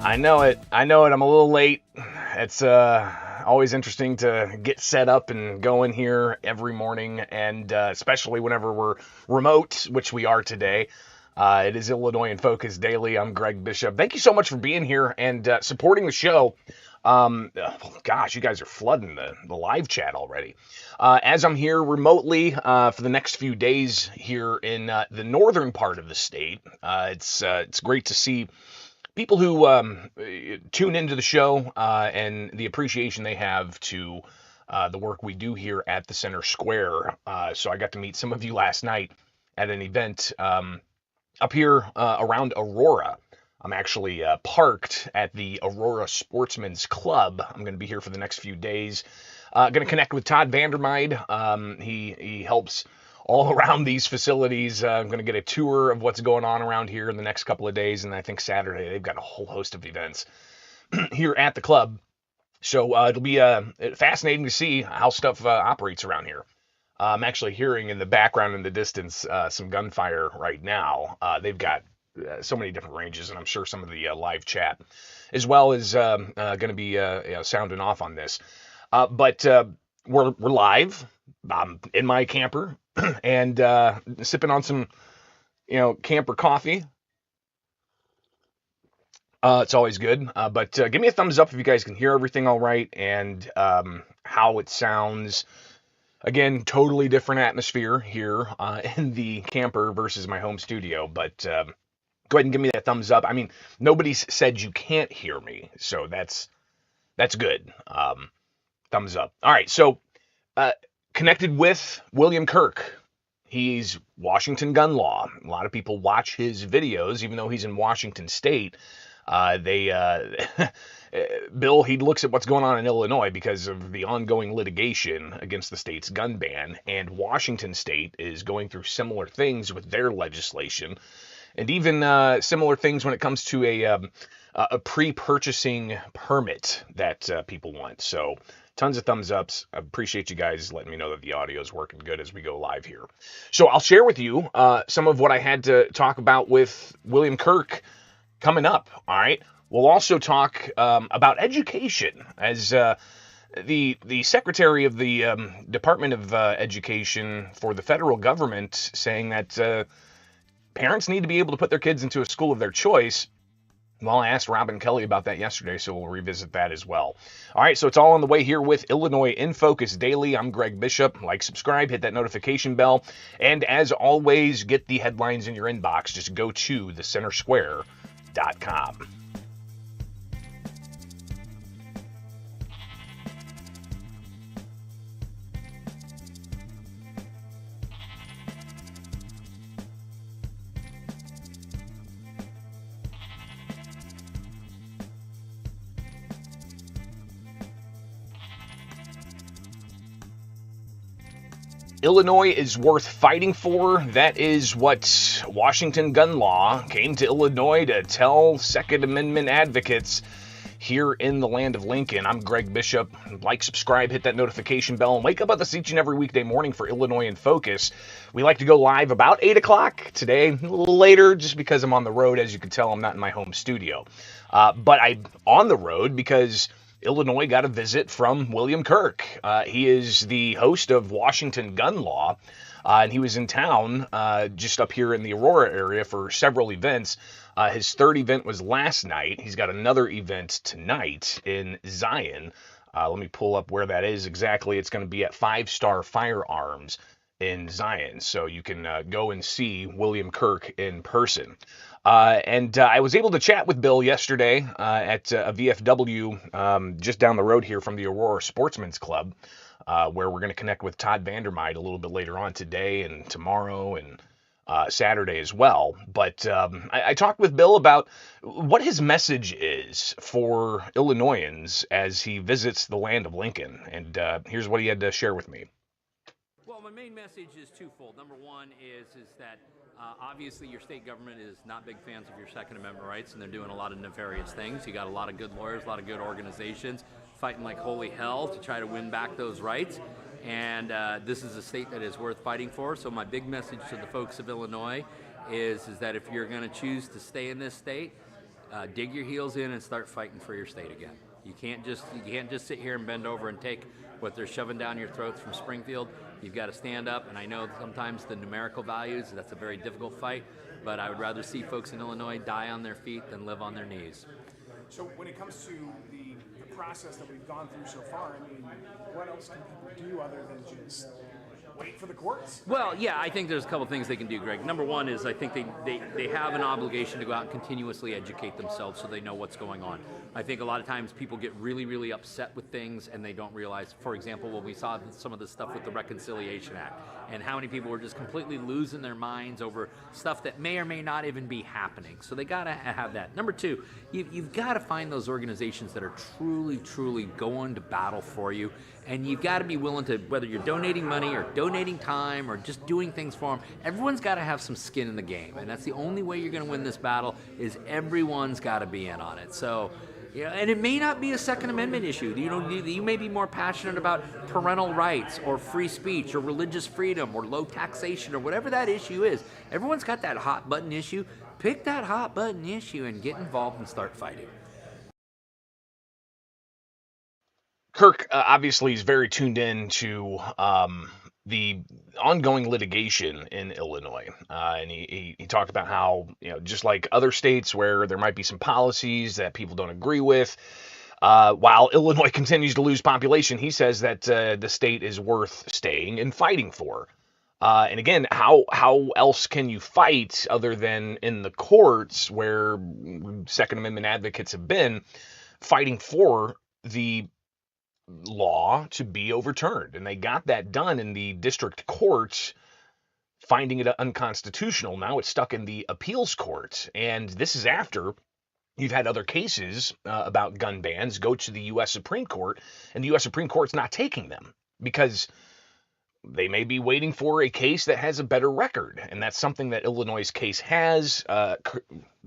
I know it. I know it. I'm a little late. It's always interesting to get set up and going here every morning, and especially whenever we're remote, which we are today. It is Illinois in Focus Daily. I'm Greg Bishop. Thank you so much for being here and supporting the show. Gosh, you guys are flooding the live chat already. As I'm here remotely for the next few days here in the northern part of the state, it's great to see people who tune into the show and the appreciation they have to the work we do here at the Center Square. So I got to meet some of you last night at an event up here around Aurora. I'm actually parked at the Aurora Sportsman's Club. I'm going to be here for the next few days. Going to connect with Todd Vandermeide. He helps all around these facilities. I'm going to get a tour of what's going on around here in the next couple of days, and I think Saturday they've got a whole host of events here at the club. So it'll be fascinating to see how stuff operates around here. I'm actually hearing in the background in the distance some gunfire right now. They've got so many different ranges, and I'm sure some of the live chat as well is going to be sounding off on this. But we're live. I'm in my camper and sipping on some, camper coffee. It's always good. But give me a thumbs up if you guys can hear everything all right and how it sounds. Again, totally different atmosphere here in the camper versus my home studio. But go ahead and give me that thumbs up. I mean, nobody's said you can't hear me, so that's good. Thumbs up. All right, so connected with William Kirk. He's Washington gun law. A lot of people watch his videos, even though he's in Washington State. Bill, he looks at what's going on in Illinois because of the ongoing litigation against the state's gun ban, and Washington State is going through similar things with their legislation, and even similar things when it comes to a pre-purchasing permit that people want. So tons of thumbs ups. I appreciate you guys letting me know that the audio is working good as we go live here. So I'll share with you some of what I had to talk about with William Kirk coming up. All right. We'll also talk about education as the secretary of the Department of Education for the federal government saying that parents need to be able to put their kids into a school of their choice. Well, I asked Robin Kelly about that yesterday, so we'll revisit that as well. All right, so it's all on the way here with Illinois in Focus Daily. I'm Greg Bishop. Like, subscribe, hit that notification bell, and as always, get the headlines in your inbox. Just go to thecentersquare.com. Illinois is worth fighting for. That is what Washington gun law came to Illinois to tell Second Amendment advocates here in the land of Lincoln. I'm Greg Bishop. Like, subscribe, hit that notification bell, and wake up with us each and every weekday morning for Illinois in Focus. We like to go live about 8 o'clock. Today, a little later, just because I'm on the road. As you can tell, I'm not in my home studio. But I'm on the road because Illinois got a visit from William Kirk. He is the host of Washington Gun Law, and he was in town just up here in the Aurora area for several events. His third event was last night. He's got another event tonight in Zion. Let me pull up where that is exactly. It's going to be at 5 Star Firearms in Zion, so you can go and see William Kirk in person. And I was able to chat with Bill yesterday at a VFW just down the road here from the Aurora Sportsman's Club, where we're going to connect with Todd Vandermeide a little bit later on today and tomorrow and Saturday as well. But I talked with Bill about what his message is for Illinoisans as he visits the land of Lincoln. And here's what he had to share with me. Well, my main message is twofold. Number one is that obviously your state government is not big fans of your Second Amendment rights, and they're doing a lot of nefarious things. You got a lot of good lawyers, a lot of good organizations fighting like holy hell to try to win back those rights. And this is a state that is worth fighting for. So my big message to the folks of Illinois is that if you're going to choose to stay in this state, dig your heels in and start fighting for your state again. You can't just sit here and bend over and take what they're shoving down your throats from Springfield. You've got to stand up, and I know sometimes the numerical values, that's a very difficult fight, but I would rather see folks in Illinois die on their feet than live on their knees. So when it comes to the process that we've gone through so far, I mean, what else can people do other than just wait for the courts? Well, yeah, I think there's a couple things they can do, Greg. Number one is I think they have an obligation to go out and continuously educate themselves so they know what's going on. I think a lot of times people get really, really upset with things and they don't realize, for example, when we saw some of the stuff with the Reconciliation Act and how many people were just completely losing their minds over stuff that may or may not even be happening. So they got to have that. Number two, you've got to find those organizations that are truly, truly going to battle for you. And you've got to be willing to, whether you're donating money or donating time or just doing things for them, everyone's got to have some skin in the game. And that's the only way you're going to win this battle is everyone's got to be in on it. So, yeah, and it may not be a Second Amendment issue. You may be more passionate about parental rights or free speech or religious freedom or low taxation or whatever that issue is. Everyone's got that hot button issue. Pick that hot button issue and get involved and start fighting. Kirk obviously is very tuned in to the ongoing litigation in Illinois, and he talked about how, just like other states where there might be some policies that people don't agree with, while Illinois continues to lose population, he says that the state is worth staying and fighting for. And again, how else can you fight other than in the courts where Second Amendment advocates have been fighting for the law to be overturned? And they got that done in the district court, finding it unconstitutional. Now it's stuck in the appeals court, and this is after you've had other cases about gun bans go to the U.S. Supreme Court, and the U.S. Supreme Court's not taking them because they may be waiting for a case that has a better record, and that's something that Illinois' case has.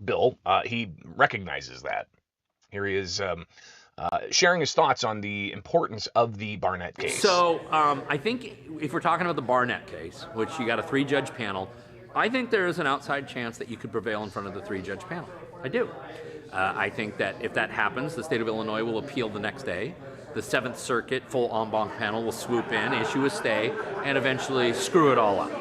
Bill, he recognizes that. Here he is sharing his thoughts on the importance of the Barnett case. So I think if we're talking about the Barnett case, which you got a 3-judge panel, I think there is an outside chance that you could prevail in front of the 3-judge panel. I do. I think that if that happens, the state of Illinois will appeal the next day. The 7th Circuit full en banc panel will swoop in, issue a stay, and eventually screw it all up.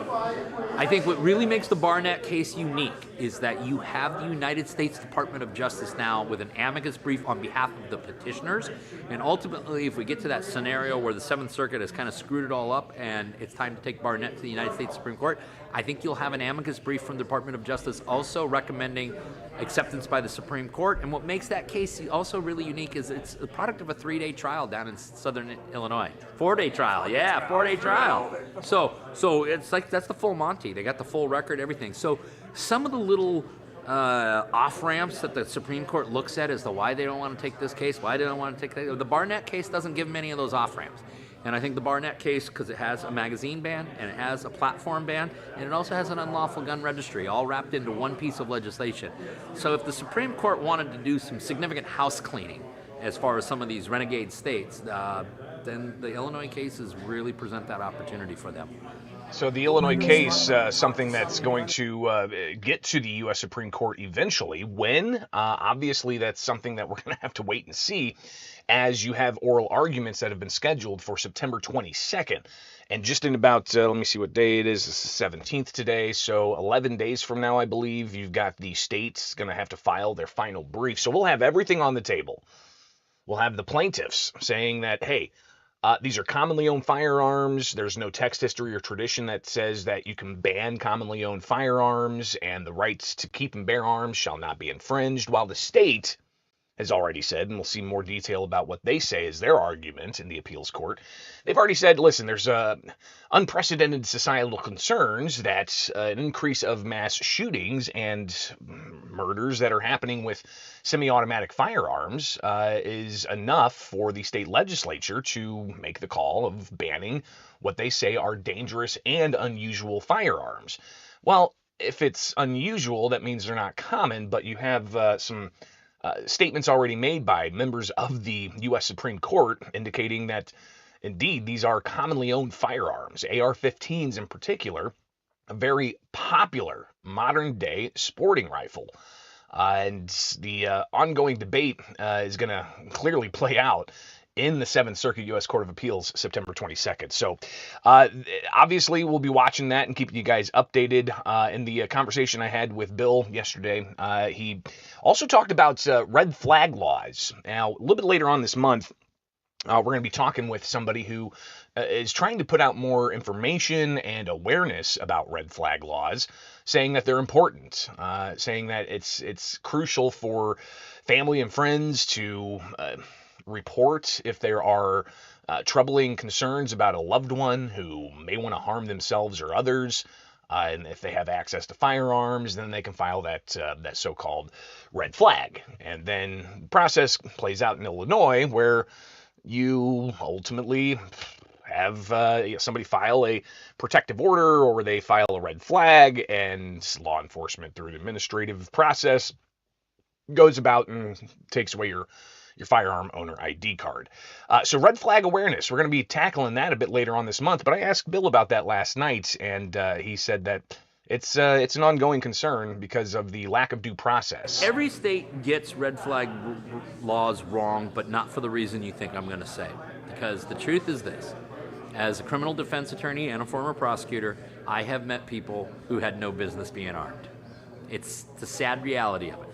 I think what really makes the Barnett case unique is that you have the United States Department of Justice now with an amicus brief on behalf of the petitioners, and ultimately if we get to that scenario where the 7th Circuit has kind of screwed it all up and it's time to take Barnett to the United States Supreme Court, I think you'll have an amicus brief from the Department of Justice also recommending acceptance by the Supreme Court. And what makes that case also really unique is it's a product of a 3-day trial down in southern Illinois. 4-day trial, yeah, 4-day trial. So it's like that's the full Monty. They got the full record, everything. So some of the little off-ramps that the Supreme Court looks at as to why they don't want to take this case, why they don't want to take that, the Barnett case doesn't give many of those off-ramps. And I think the Barnett case, because it has a magazine ban, and it has a platform ban, and it also has an unlawful gun registry, all wrapped into one piece of legislation. So if the Supreme Court wanted to do some significant house cleaning as far as some of these renegade states, then the Illinois cases really present that opportunity for them. So the Illinois case, something that's going to get to the U.S. Supreme Court eventually. When? Obviously, that's something that we're going to have to wait and see, as you have oral arguments that have been scheduled for September 22nd. And just in about, let me see what day it is, it's the 17th today, so 11 days from now, I believe, you've got the states going to have to file their final brief. So we'll have everything on the table. We'll have the plaintiffs saying that, hey, these are commonly owned firearms. There's no text history or tradition that says that you can ban commonly owned firearms, and the rights to keep and bear arms shall not be infringed, while the state has already said, and we'll see more detail about what they say is their argument in the appeals court. They've already said, listen, there's unprecedented societal concerns that an increase of mass shootings and murders that are happening with semi-automatic firearms is enough for the state legislature to make the call of banning what they say are dangerous and unusual firearms. Well, if it's unusual, that means they're not common, but you have some statements already made by members of the U.S. Supreme Court indicating that, indeed, these are commonly owned firearms, AR-15s in particular, a very popular modern-day sporting rifle. And the ongoing debate is going to clearly play out in the Seventh Circuit U.S. Court of Appeals, September 22nd. So, obviously, we'll be watching that and keeping you guys updated. In the conversation I had with Bill yesterday, he also talked about red flag laws. Now, a little bit later on this month, we're going to be talking with somebody who is trying to put out more information and awareness about red flag laws, saying that they're important, saying that it's crucial for family and friends to report if there are troubling concerns about a loved one who may want to harm themselves or others. And if they have access to firearms, then they can file that so-called red flag. And then the process plays out in Illinois, where you ultimately have somebody file a protective order, or they file a red flag, and law enforcement, through the administrative process, goes about and takes away your firearm owner ID card. So red flag awareness, we're going to be tackling that a bit later on this month, but I asked Bill about that last night, and he said that it's an ongoing concern because of the lack of due process. Every state gets red flag laws wrong, but not for the reason you think I'm going to say. Because the truth is this. As a criminal defense attorney and a former prosecutor, I have met people who had no business being armed. It's the sad reality of it.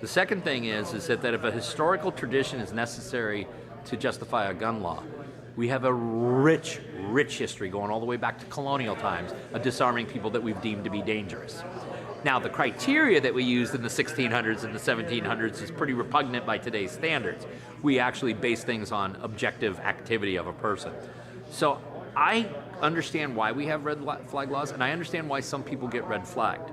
The second thing is that if a historical tradition is necessary to justify a gun law, we have a rich history going all the way back to colonial times of disarming people that we've deemed to be dangerous. Now, the criteria that we used in the 1600s and the 1700s is pretty repugnant by today's standards. We actually base things on objective activity of a person. So I understand why we have red flag laws, and I understand why some people get red flagged.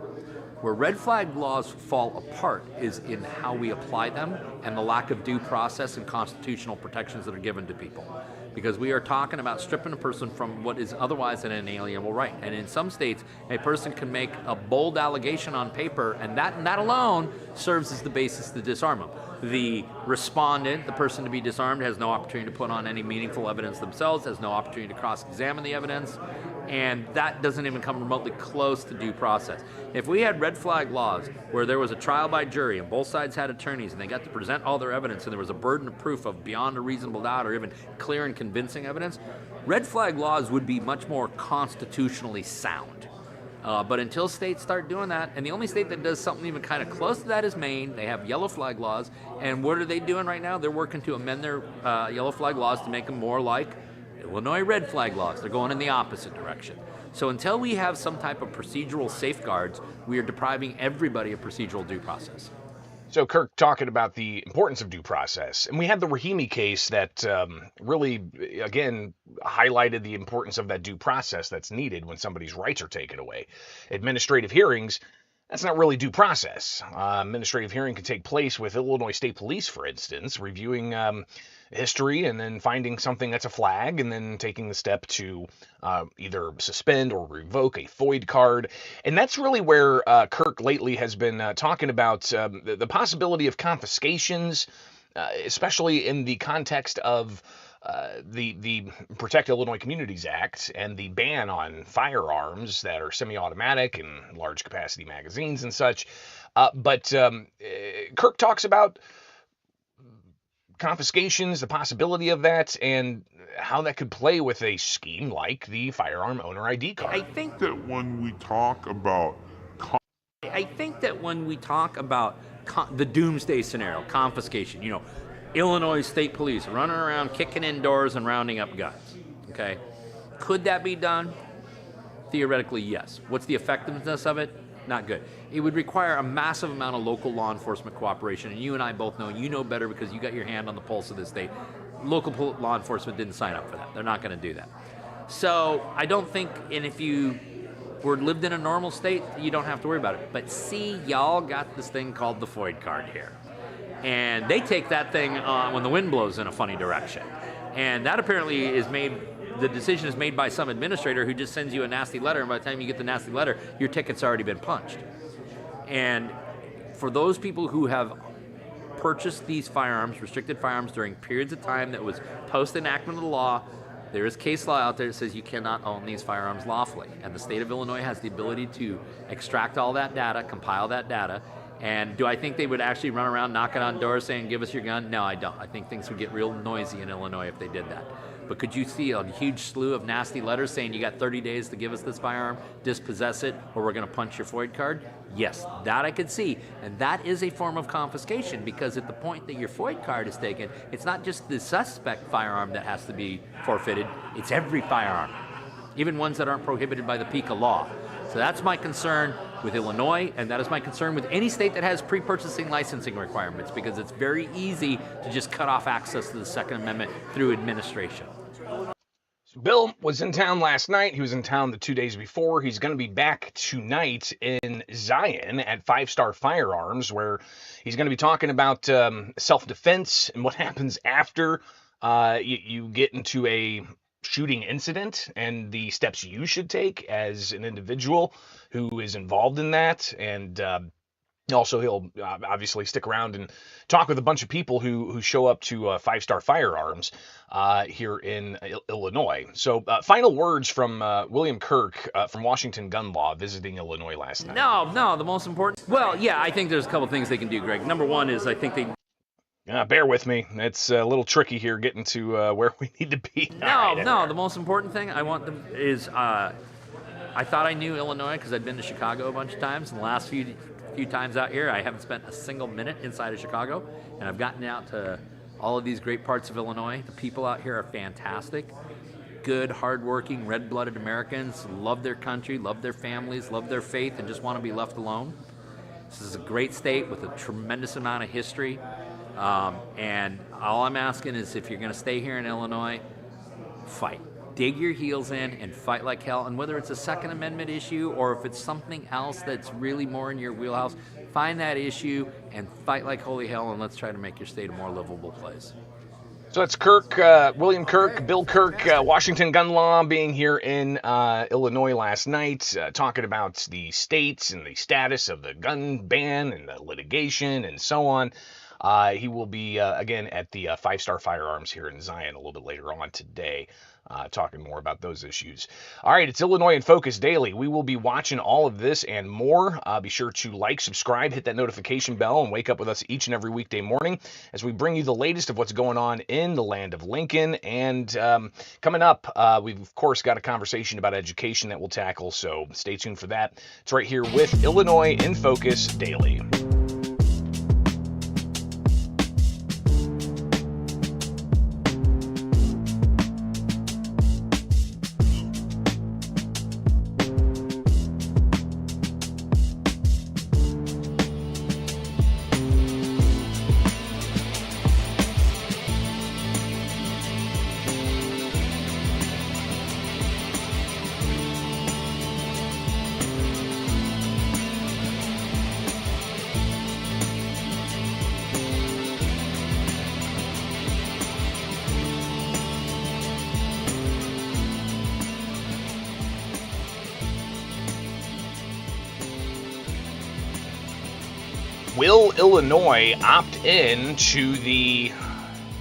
Where red flag laws fall apart is in how we apply them and the lack of due process and constitutional protections that are given to people. Because we are talking about stripping a person from what is otherwise an inalienable right. And in some states, a person can make a bold allegation on paper, and that alone serves as the basis to disarm them. The respondent, the person to be disarmed, has no opportunity to put on any meaningful evidence themselves, has no opportunity to cross-examine the evidence, and that doesn't even come remotely close to due process. If we had red flag laws where there was a trial by jury and both sides had attorneys and they got to present all their evidence and there was a burden of proof of beyond a reasonable doubt or even clear and convincing evidence, red flag laws would be much more constitutionally sound. But until states start doing that, and the only state that does something even kind of close to that is Maine. They have yellow flag laws, and what are they doing right now? They're working to amend their yellow flag laws to make them more like Illinois red flag laws. They're going in the opposite direction. So until we have some type of procedural safeguards, we are depriving everybody of procedural due process. So Kirk talking about the importance of due process, and we had the Rahimi case that really, again, highlighted the importance of that due process that's needed when somebody's rights are taken away. Administrative hearings, that's not really due process. Administrative hearing can take place with Illinois State Police, for instance, reviewing history and then finding something that's a flag and then taking the step to either suspend or revoke a FOID card. And that's really where Kirk lately has been talking about the possibility of confiscations, especially in the context of the Protect Illinois Communities Act and the ban on firearms that are semi-automatic and large capacity magazines and such. But Kirk talks about confiscations, the possibility of that, and how that could play with a scheme like the firearm owner ID card. I think that when we talk about the doomsday scenario, confiscation, Illinois State Police running around kicking in doors and rounding up guns, okay? Could that be done? Theoretically, yes. What's the effectiveness of it? Not good. It would require a massive amount of local law enforcement cooperation, and you and I both know, you know better because you got your hand on the pulse of this state. Local law enforcement didn't sign up for that. They're not going to do that. So I don't think, and if you lived in a normal state, you don't have to worry about it. But see, y'all got this thing called the FOID card here. And they take that thing when the wind blows in a funny direction. And that apparently is made, the decision is made by some administrator who just sends you a nasty letter, and by the time you get the nasty letter, your ticket's already been punched. And for those people who have purchased these firearms, restricted firearms, during periods of time that was post-enactment of the law, there is case law out there that says you cannot own these firearms lawfully. And the state of Illinois has the ability to extract all that data, compile that data, And do I think they would actually run around knocking on doors saying, give us your gun? No, I don't. I think things would get real noisy in Illinois if they did that. But could you see a huge slew of nasty letters saying you got 30 days to give us this firearm, dispossess it, or we're going to punch your FOID card? Yes, that I could see. And that is a form of confiscation, because at the point that your FOID card is taken, it's not just the suspect firearm that has to be forfeited, it's every firearm, even ones that aren't prohibited by the PICA law. So that's my concern with Illinois, and that is my concern with any state that has pre-purchasing licensing requirements, because it's very easy to just cut off access to the Second Amendment through administration. Bill was in town last night. He was in town the 2 days before. He's going to be back tonight in Zion at 5 Star Firearms, where he's going to be talking about self-defense and what happens after you get into a shooting incident and the steps you should take as an individual who is involved in that. And also, he'll obviously stick around and talk with a bunch of people who show up to 5 Star Firearms here in Illinois. So final words from William Kirk from Washington Gun Law visiting Illinois last night. No, the most important... Well, yeah, I think there's a couple things they can do, Greg. Number one is I think they... Bear with me. It's a little tricky here getting to where we need to be. No, the most important thing I want them is... I thought I knew Illinois because I'd been to Chicago a bunch of times. In the last few times out here, I haven't spent a single minute inside of Chicago, and I've gotten out to all of these great parts of Illinois. The people out here are fantastic. Good, hardworking, red-blooded Americans, love their country, love their families, love their faith, and just want to be left alone. This is a great state with a tremendous amount of history, and all I'm asking is if you're going to stay here in Illinois, fight. Dig your heels in and fight like hell. And whether it's a Second Amendment issue or if it's something else that's really more in your wheelhouse, find that issue and fight like holy hell, and let's try to make your state a more livable place. So that's Kirk, William Kirk, Bill Kirk, Washington Gun Law, being here in Illinois last night, talking about the states and the status of the gun ban and the litigation and so on. He will be, again, at the 5 Star Firearms here in Zion a little bit later on today, talking more about those issues. All right, it's Illinois in Focus Daily. We will be watching all of this and more. Be sure to like, subscribe, hit that notification bell, and wake up with us each and every weekday morning as we bring you the latest of what's going on in the land of Lincoln. And coming up, we've, of course, got a conversation about education that we'll tackle, so stay tuned for that. It's right here with Illinois in Focus Daily. Will Illinois opt in to the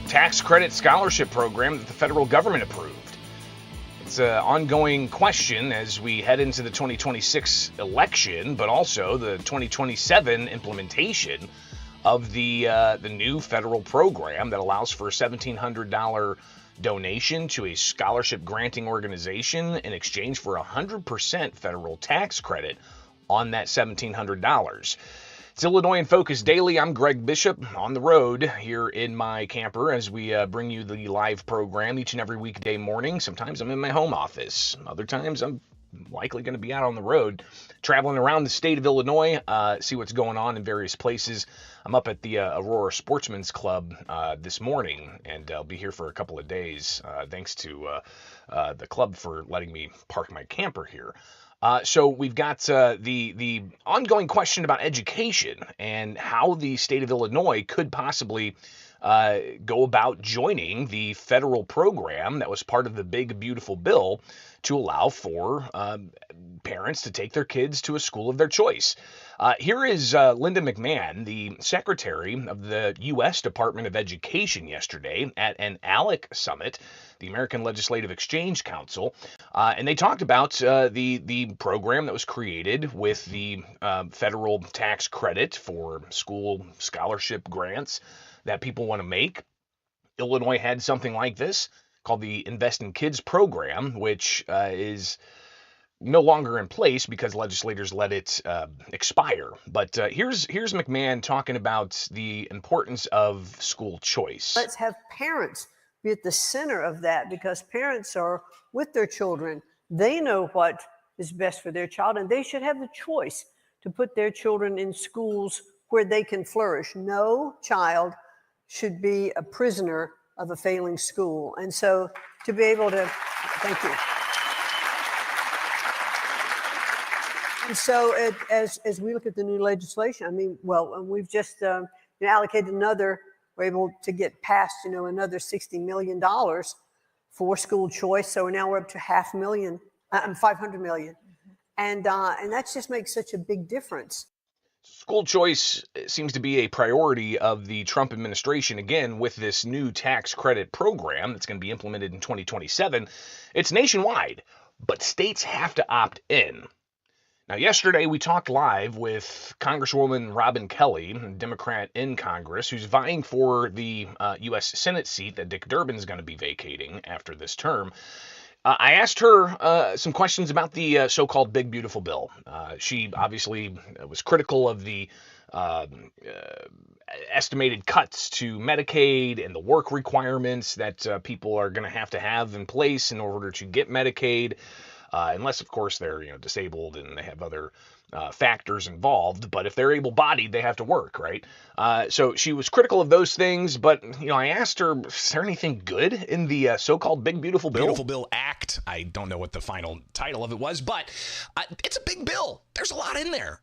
tax credit scholarship program that the federal government approved? It's an ongoing question as we head into the 2026 election, but also the 2027 implementation of the new federal program that allows for a $1,700 donation to a scholarship granting organization in exchange for 100% federal tax credit on that $1,700. It's Illinois in Focus Daily. I'm Greg Bishop on the road here in my camper as we bring you the live program each and every weekday morning. Sometimes I'm in my home office. Other times I'm likely going to be out on the road, traveling around the state of Illinois, see what's going on in various places. I'm up at the Aurora Sportsman's Club this morning, and I'll be here for a couple of days. Thanks to the club for letting me park my camper here. So we've got the ongoing question about education and how the state of Illinois could possibly go about joining the federal program that was part of the big, beautiful bill to allow for parents to take their kids to a school of their choice. Here is Linda McMahon, the secretary of the U.S. Department of Education, yesterday at an ALEC summit, the American Legislative Exchange Council, and they talked about the program that was created with the federal tax credit for school scholarship grants that people want to make. Illinois had something like this called the Invest in Kids program, which is no longer in place because legislators let it expire. But here's McMahon talking about the importance of school choice. Let's have parents be at the center of that, because parents are with their children. They know what is best for their child, and they should have the choice to put their children in schools where they can flourish. No child should be a prisoner of a failing school. And so to be able to, thank you. And so as we look at the new legislation, I mean, well, we've just allocated another, we're able to get past, another $60 million for school choice. So now we're up to $500 million. And that just makes such a big difference. School choice seems to be a priority of the Trump administration, again, with this new tax credit program that's going to be implemented in 2027. It's nationwide, but states have to opt in. Now, yesterday we talked live with Congresswoman Robin Kelly, a Democrat in Congress, who's vying for the U.S. Senate seat that Dick Durbin is going to be vacating after this term. I asked her some questions about the so-called Big Beautiful Bill. She obviously was critical of the estimated cuts to Medicaid and the work requirements that people are going to have in place in order to get Medicaid. Unless, of course, they're disabled and they have other factors involved. But if they're able-bodied, they have to work, right? So she was critical of those things. But I asked her, is there anything good in the so-called Big Beautiful Bill? Beautiful Bill Act. I don't know what the final title of it was, but it's a big bill. There's a lot in there.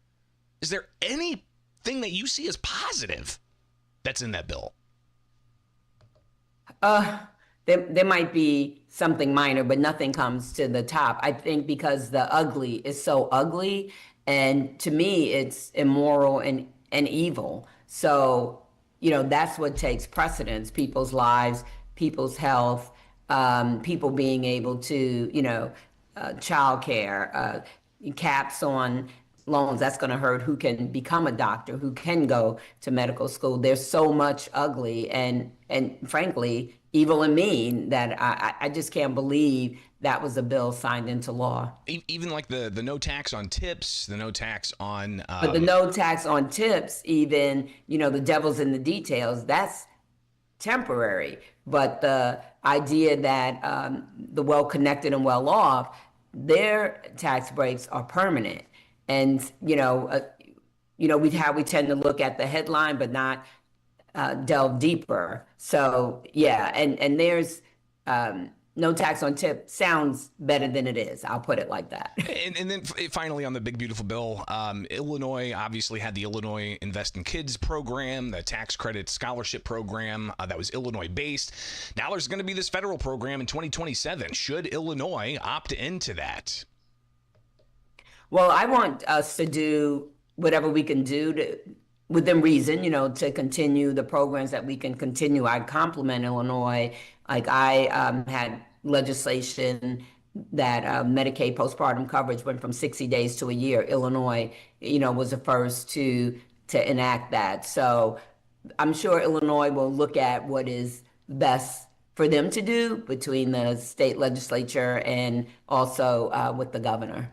Is there anything that you see as positive that's in that bill? There might be something minor, but nothing comes to the top. I think because the ugly is so ugly, and to me, it's immoral and evil. So, that's what takes precedence: people's lives, people's health, people being able to, childcare, caps on loans. That's going to hurt who can become a doctor, who can go to medical school. There's so much ugly and frankly, evil and mean that I just can't believe that was a bill signed into law. Even like the no tax on tips, the no tax on... But the no tax on tips, even, the devil's in the details, that's temporary. But the idea that the well-connected and well-off, their tax breaks are permanent. And, we tend to look at the headline, but not delve deeper. So, yeah, and there's no tax on tip sounds better than it is. I'll put it like that. And then finally on the Big Beautiful Bill, Illinois obviously had the Illinois Invest in Kids program, the tax credit scholarship program that was Illinois based. Now there's going to be this federal program in 2027. Should Illinois opt into that? Well, I want us to do whatever we can do within reason, to continue the programs that we can continue. I compliment Illinois. Like I had legislation that Medicaid postpartum coverage went from 60 days to a year. Illinois, was the first to enact that. So I'm sure Illinois will look at what is best for them to do between the state legislature and also with the governor.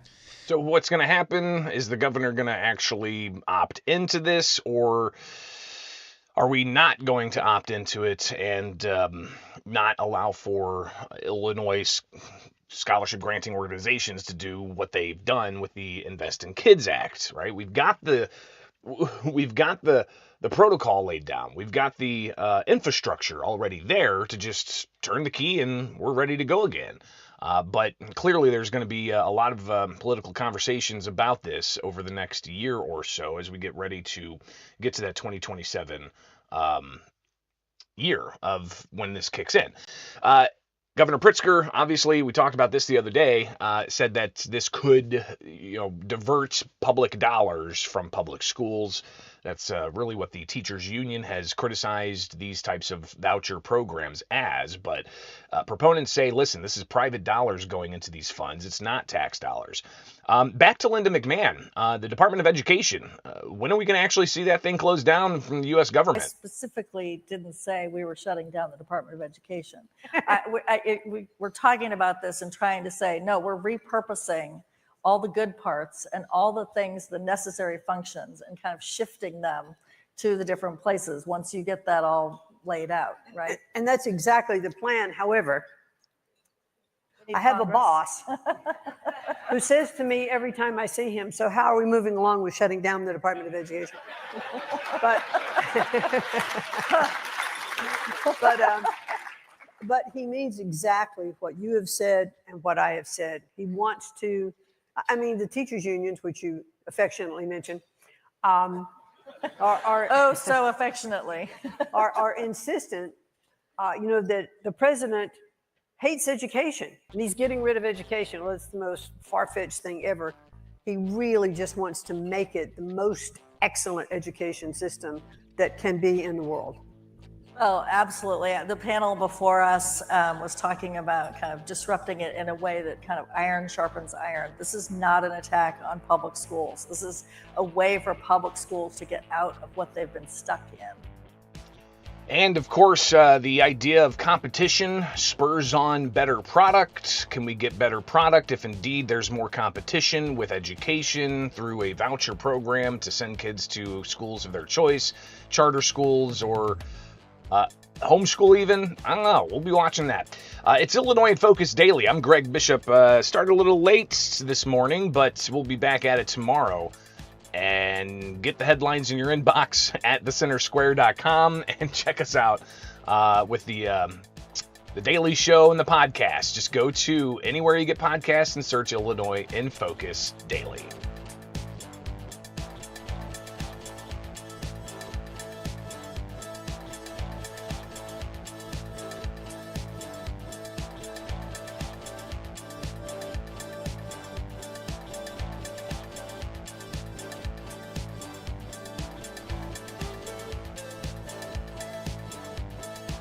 So what's going to happen? Is the governor going to actually opt into this, or are we not going to opt into it and not allow for Illinois scholarship granting organizations to do what they've done with the Invest in Kids Act, right? We've got the protocol laid down. We've got the infrastructure already there to just turn the key and we're ready to go again. But clearly there's going to be a lot of political conversations about this over the next year or so as we get ready to get to that 2027 year of when this kicks in. Governor Pritzker, obviously, we talked about this the other day, said that this could, divert public dollars from public schools. That's really what the teachers union has criticized these types of voucher programs as. But proponents say, listen, this is private dollars going into these funds. It's not tax dollars. Back to Linda McMahon, the Department of Education. When are we going to actually see that thing closed down from the U.S. I government? specifically didn't say we were shutting down the Department of Education. We're talking about this and trying to say, no, we're repurposing all the good parts and all the things, the necessary functions, and kind of shifting them to the different places once you get that all laid out, right? And that's exactly the plan. However, I have a boss who says to me every time I see him, so how are we moving along with shutting down the Department of Education? But he means exactly what you have said and what I have said. He wants to, the teachers unions, which you affectionately mentioned, are Oh, so affectionately. are insistent, that the president hates education and he's getting rid of education. Well, it's the most far-fetched thing ever. He really just wants to make it the most excellent education system that can be in the world. Oh, absolutely. The panel before us was talking about kind of disrupting it in a way that kind of iron sharpens iron. This is not an attack on public schools. This is a way for public schools to get out of what they've been stuck in. And of course, the idea of competition spurs on better product. Can we get better product if indeed there's more competition with education through a voucher program to send kids to schools of their choice, charter schools, or homeschool even? I don't know. We'll be watching that. It's Illinois in Focus Daily. I'm Greg Bishop. Started a little late this morning, but we'll be back at it tomorrow. And get the headlines in your inbox at thecentersquare.com and check us out with the Daily Show and the podcast. Just go to anywhere you get podcasts and search Illinois in Focus Daily.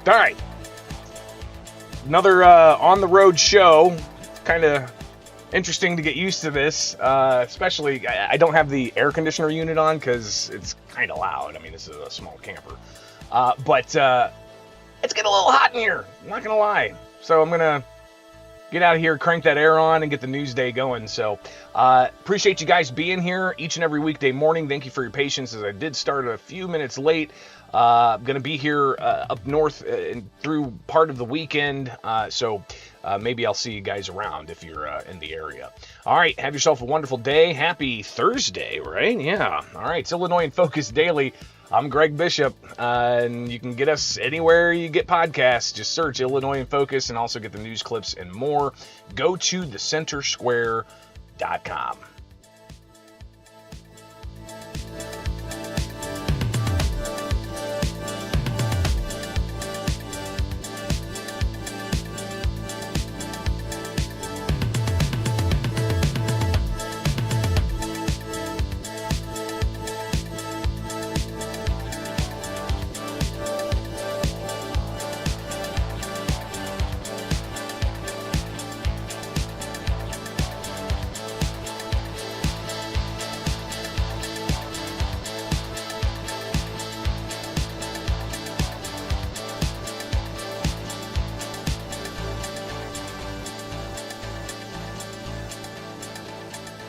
All right. Another on-the-road show. Kind of interesting to get used to this, especially I don't have the air conditioner unit on because it's kind of loud. I mean, this is a small camper. But it's getting a little hot in here. I'm not going to lie. So I'm going to get out of here, crank that air on, and get the news day going. So appreciate you guys being here each and every weekday morning. Thank you for your patience as I did start a few minutes late. I'm going to be here up north through part of the weekend, so maybe I'll see you guys around if you're in the area. All right, have yourself a wonderful day. Happy Thursday, right? Yeah. All right, it's Illinois in Focus Daily. I'm Greg Bishop, and you can get us anywhere you get podcasts. Just search Illinois in Focus and also get the news clips and more. Go to thecentersquare.com.